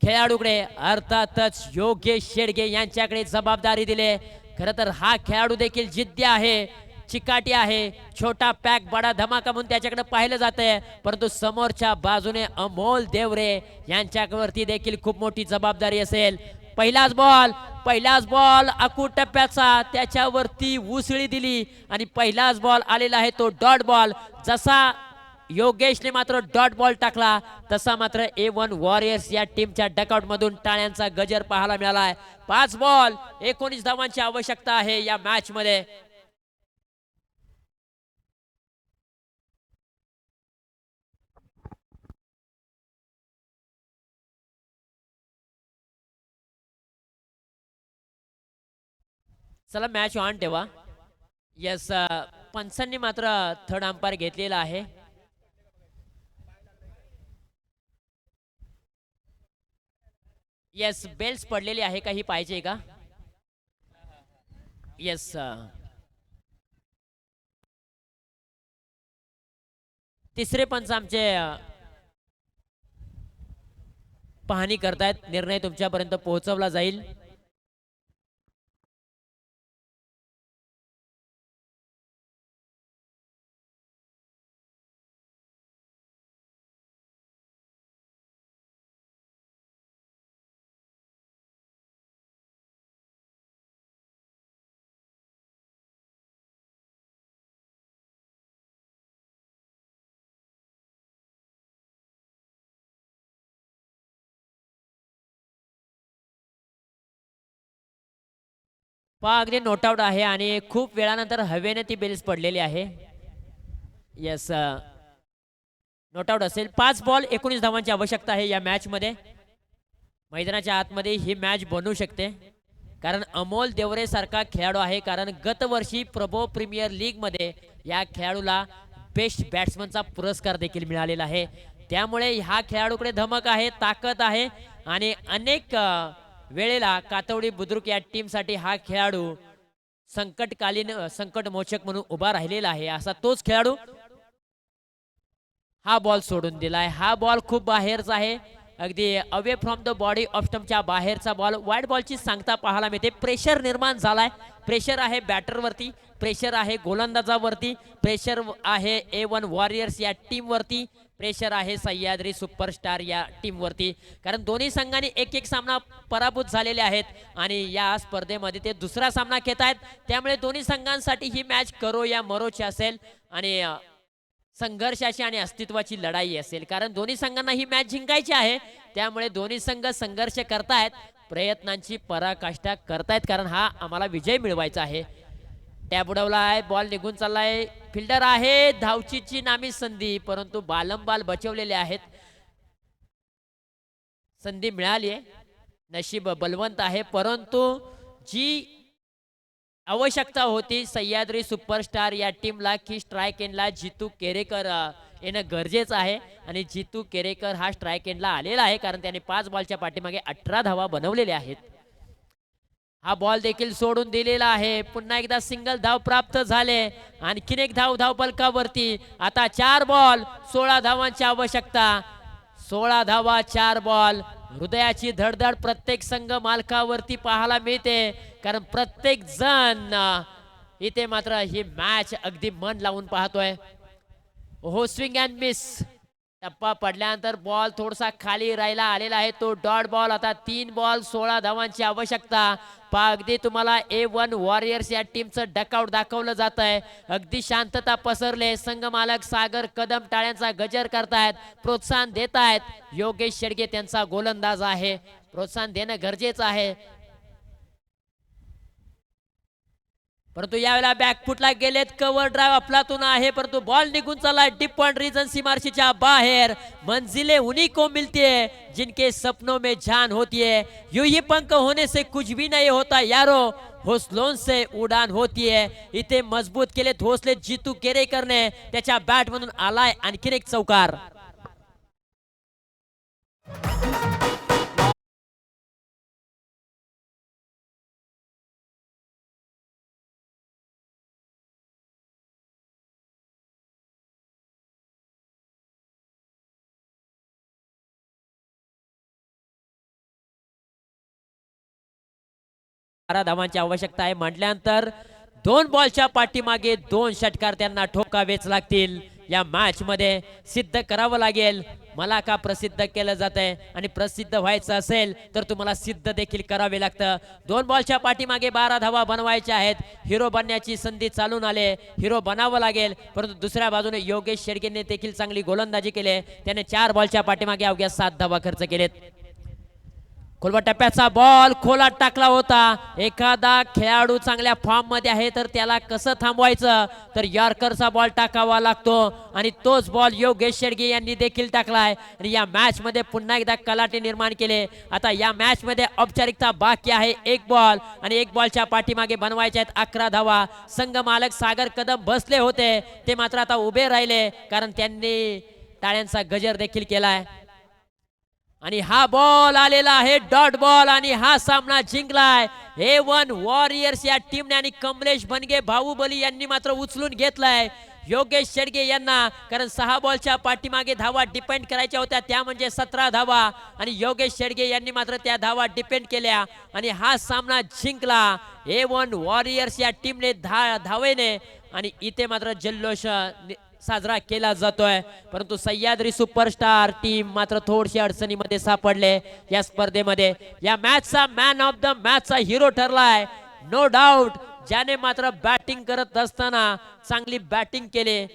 खेळाडूकडे, अर्थातच योगेश शेडगे यांच्याकडे जबाबदारी दिले. खरं तर हा खेळाडू देखील जिद्दी आहे, चिकाटी आहे, छोटा पॅक बडा धमाका म्हणून त्याच्याकडे पाहिलं जातंय. परंतु समोरच्या बाजूने अमोल देवरे यांच्यावरती देखील खूप मोठी जबाबदारी असेल. पहिलाच बॉल अकू टप्प्याचा त्याच्यावरती उसळी दिली आणि पहिलाच बॉल आलेला आहे तो डॉट बॉल. जसा योगेशने मात्र डॉट बॉल टाकला तसा मात्र A1 वॉरियर्स या टीमच्या डकआउट मधून टाळ्यांचा गजर पाहायला मिळालाय. 5 बॉल 19 धावांची आवश्यकता आहे या मॅच मध्ये. चला मॅच ऑन ठेवा. येस, पंचांनी मात्र थर्ड अंपायर घेतलेला आहे. येस, बेल्स पडलेली आहे काही पाहिजे का? येस, तिसरे पंच आमचे पाहणी करतायत. निर्णय तुमच्यापर्यंत पोहोचवला जाईल. पहा अगदी नोट आउट आहे आणि खूप वेळानंतर हवेने ती बेल्स पडलेली आहे. येस, नोट आउट असेल. 5 बॉल 19 धावांची आवश्यकता आहे या मॅच मध्ये. मैदानाच्या आतमध्ये ही मॅच बनू शकते कारण अमोल देवरे सारखा खेळाडू आहे. कारण गतवर्षी प्रभो प्रीमियर लीग मध्ये या खेळाडूला बेस्ट बॅट्समनचा पुरस्कार देखील मिळालेला आहे. त्यामुळे ह्या खेळाडूकडे धमक आहे, ताकद आहे आणि अनेक वेळेला कातवडी बुद्रुक या टीमसाठी हा खेळाडू संकटकालीन संकटमोचक म्हणून उभा राहिलेला आहे. असा तोच खेळाडू हा बॉल सोडून दिलाय. हा बॉल खूप बाहेरचा आहे, अगदी away from the body of स्टंपच्या बाहेरचा बॉल. वाईड बॉलची सांगता पाहायला मिळते. प्रेशर निर्माण झालाय. प्रेशर आहे बॅटरवरती, प्रेशर आहे गोलंदाजावरती, प्रेशर आहे A1 वॉरियर्स या टीमवरती, प्रेशर आहे सह्याद्री सुपरस्टार या टीमवरती. कारण दोन्ही संघांनी एक एक सामना पराभूत झालेले आहेत आणि या स्पर्धेमध्ये ते दुसरा सामना खेळत आहेत. त्यामुळे दोन्ही संघांसाठी ही मॅच करो या मरोची असेल आणि संघर्षाची आणि अस्तित्वाची लढाई असेल. कारण दोन्ही संघांना ही मॅच जिंकायची आहे. त्यामुळे दोन्ही संघ संघर्ष करतायत, प्रयत्नांची पराकाष्ठा करतायत कारण हा आम्हाला विजय मिळवायचा आहे. टॅब उडवला आहे, बॉल निघून चाललाय. फिल्डर आहे, धावचीची नामी संधी, परंतु बालंबाल बचवलेले आहेत. संधी मिळाली आहे, नशीब बलवंत आहे, परंतु जी आवश्यकता होती सह्याद्री सुपरस्टार या टीमला की स्ट्राईक एंडला जितू केरेकर येणं गरजेचं आहे आणि जितू केरेकर हा स्ट्राईक एंडला आलेला आहे कारण त्याने 5 बॉलच्या पाठीमागे 18 धावा बनवलेल्या आहेत. हा बॉल देखील सोडून दिलेला आहे. पुन्हा एकदा सिंगल धाव प्राप्त झाले. आणखीन एक धाव फलकावरती. आता 4 बॉल 16 धावांची आवश्यकता. 16 धावा 4 बॉल. हृदयाची धडधड प्रत्येक संघ मालकावरती पाहायला मिळते कारण प्रत्येक जण इथे मात्र ही मॅच अगदी मन लावून पाहतोय. हो, स्विंग अँड मिस. टप्पा पडल्यानंतर बॉल थोडासा खाली राहिला आलेला आहे तो डॉट बॉल. आता 3 बॉल 16 धावांची आवश्यकता. पहा अगदी तुम्हाला A1 वॉरियर्स या टीमचं डकआउट दाखवलं जात आहे. अगदी शांतता पसरले. संघ मालक सागर कदम टाळ्यांचा गजर करतायत, प्रोत्साहन देत आहेत. योगेश शेडगे त्यांचा गोलंदाज आहे, प्रोत्साहन देणं गरजेचं आहे. परंतु यावेळेला बॅकफुटला गेलेत. कव्हर ड्राइव्ह अफलातून आहे परंतु बॉल निघून चाललाय डीप पॉइंट रीजन सीमारेषेच्या बाहेर. मंजिलें उन्हीं को मिलती है जिनके सपनों में जान होती है. यूं ही पंख होने से कुछ भी नहीं होता यारो, हौसलों से उडान होती है. इथे मजबूत केलेत हौसले जितू केरेकरने. त्याच्या बॅट मधून आलाय आणखीन एक चौकार. 12 धावांची आवश्यकता आहे म्हटल्यानंतर 2 बॉलच्या पाठीमागे 2 षटकार त्यांना ठोकावेच लागतील. या मॅच मध्ये सिद्ध करावं लागेल. मला का प्रसिद्ध केलं जात आहे आणि प्रसिद्ध व्हायचं असेल तर तुम्हाला सिद्ध देखील करावे लागतं. 2 बॉलच्या पाठीमागे 12 धावा बनवायच्या आहेत. हिरो बनण्याची संधी चालून आले. हिरो बनावं लागेल. परंतु दुसऱ्या बाजूने योगेश शेडगेने देखील चांगली गोलंदाजी केली. त्याने 4 बॉलच्या पाठीमागे अवघ्या 7 धावा खर्च केलेत. खोलवा टप्प्याचा बॉल खोलात टाकला होता. एखादा खेळाडू चांगल्या फॉर्म मध्ये आहे तर त्याला कसं थांबवायचं तर यॉर्करचा बॉल टाकावा लागतो आणि तोच बॉल योगेश शेडगे यांनी देखील टाकलाय आणि या मॅच मध्ये पुन्हा एकदा कलाटे निर्माण केले. आता या मॅच मध्ये औपचारिकता बाकी आहे. 1 बॉल आणि 1 बॉलच्या पाठीमागे बनवायचे आहेत 11 धावा. संघ मालक सागर कदम बसले होते ते मात्र आता उभे राहिले कारण त्यांनी टाळ्यांचा गजर देखील केलाय आणि हा बॉल आलेला आहे डॉट बॉल आणि हा सामना जिंकलाय A1 वॉरियर्स या टीमने आणि कमलेश बनगे बाहुबली यांनी मात्र उचलून घेतलाय योगेश शेडगे यांना. कारण 6 बॉलच्या पाठीमागे धावा डिपेंड करायच्या होत्या त्या म्हणजे 17 धावा आणि योगेश शेडगे यांनी मात्र त्या धावा डिपेंड केल्या आणि हा सामना जिंकला A1 वॉरियर्स या टीमने धावेने आणि इथे मात्र जल्लोष साजरा केला जातोय. परंतु सह्याद्री सुपरस्टार टीम मात्र थोडशी अडचणीमध्ये सापडले या स्पर्धेमध्ये. या मॅचचा मॅन ऑफ द मॅचचा हिरो ठरलाय नो डाऊट ज्याने मात्र बॅटिंग करत असताना चांगली बॅटिंग केले.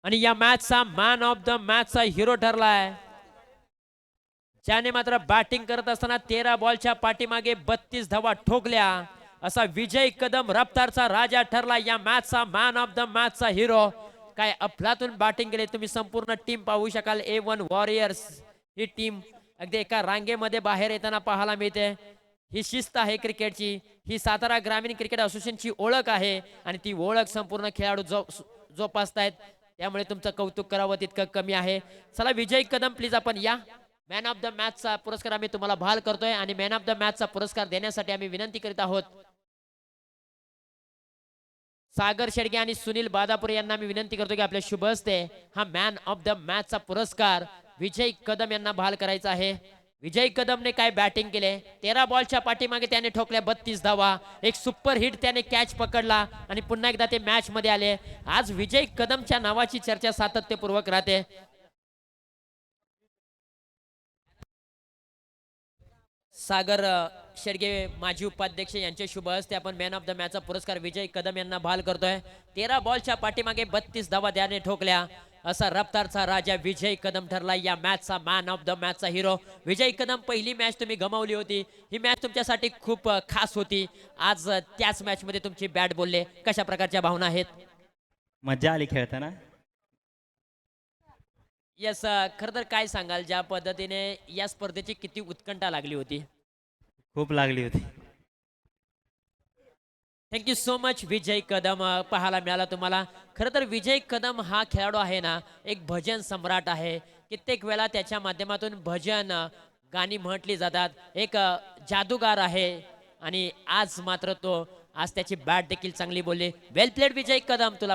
आणि या मॅचचा मॅन ऑफ द मॅचचा हिरो ठरलाय ज्याने मात्र बॅटिंग करत असताना 13 बॉलच्या पाठीमागे 32 धावा ठोकल्या असा विजय कदम रफ्तारचा राजा ठरला या मॅचचा मॅन ऑफ द मॅचचा हिरो. काय अफलातून बॅटिंग केले तुम्ही संपूर्ण टीम पाहू शकाल. A1 वॉरियर्स ही टीम अगदी एका रांगेमध्ये बाहेर येताना पाहायला मिळते. ही शिस्त आहे क्रिकेटची. ही सातारा ग्रामीण क्रिकेट असोसिएशनची ओळख आहे आणि ती ओळख संपूर्ण खेळाडू जोपासतायत त्यामुळे तुमचं कौतुक करावं तितकं कमी आहे. चला विजय कदम प्लीज आपण या. मॅन ऑफ द मॅचचा पुरस्कार आम्ही तुम्हाला बहाल करतोय आणि मॅन ऑफ द मॅचचा पुरस्कार देण्यासाठी आम्ही विनंती करीत आहोत सागर शेडगे आणि सुनील बादापुरे यांना आम्ही विनंती करतो की आपल्या शुभ हस्ते हा मॅन ऑफ द मॅचचा पुरस्कार विजय कदम यांना बहाल करायचा आहे. विजय कदमने काय बॅटिंग केले. 13 बॉलच्या पाठीमागे त्याने ठोकल्या 32 धावा. एक सुपर हिट त्याने कॅच पकडला आणि पुन्हा एकदा ते मॅच मध्ये आले. आज विजय कदमच्या नावाची चर्चा सातत्यपूर्वक राहते. सागर शेडगे माजी उपाध्यक्ष यांचे शुभ हस्ते आपण मॅन ऑफ द मॅचचा पुरस्कार विजय कदम यांना बहाल करतोय. 13 बॉलच्या पाठीमागे 32 धावा त्याने ठोकल्या असा रफ्तारचा राजा विजय कदम ठरला या मॅचचा मॅन ऑफ द मॅचचा हिरो. विजय कदम पहिली मॅच तुम्ही गमावली होती. ही मॅच तुमच्यासाठी खूप खास होती. आज त्याच मॅच मध्ये तुमची बॅट बोलले. कशा प्रकारच्या भावना आहेत. मजा आली खेळताना. यस खरं तर काय सांगाल ज्या पद्धतीने या स्पर्धेची किती उत्कंठा लागली होती. खूप लागली होती. थँक्यू सो मच विजय कदम. पाहायला मिळाला तुम्हाला. खरं तर विजय कदम हा खेळाडू आहे ना एक भजन सम्राट आहे. कित्येक वेळा त्याच्या माध्यमातून भजन गाणी म्हटली जातात. एक जादूगार आहे आणि आज मात्र तो आज त्याची बॅट देखील चांगली बोलली. वेल प्लेड विजय कदम. तुला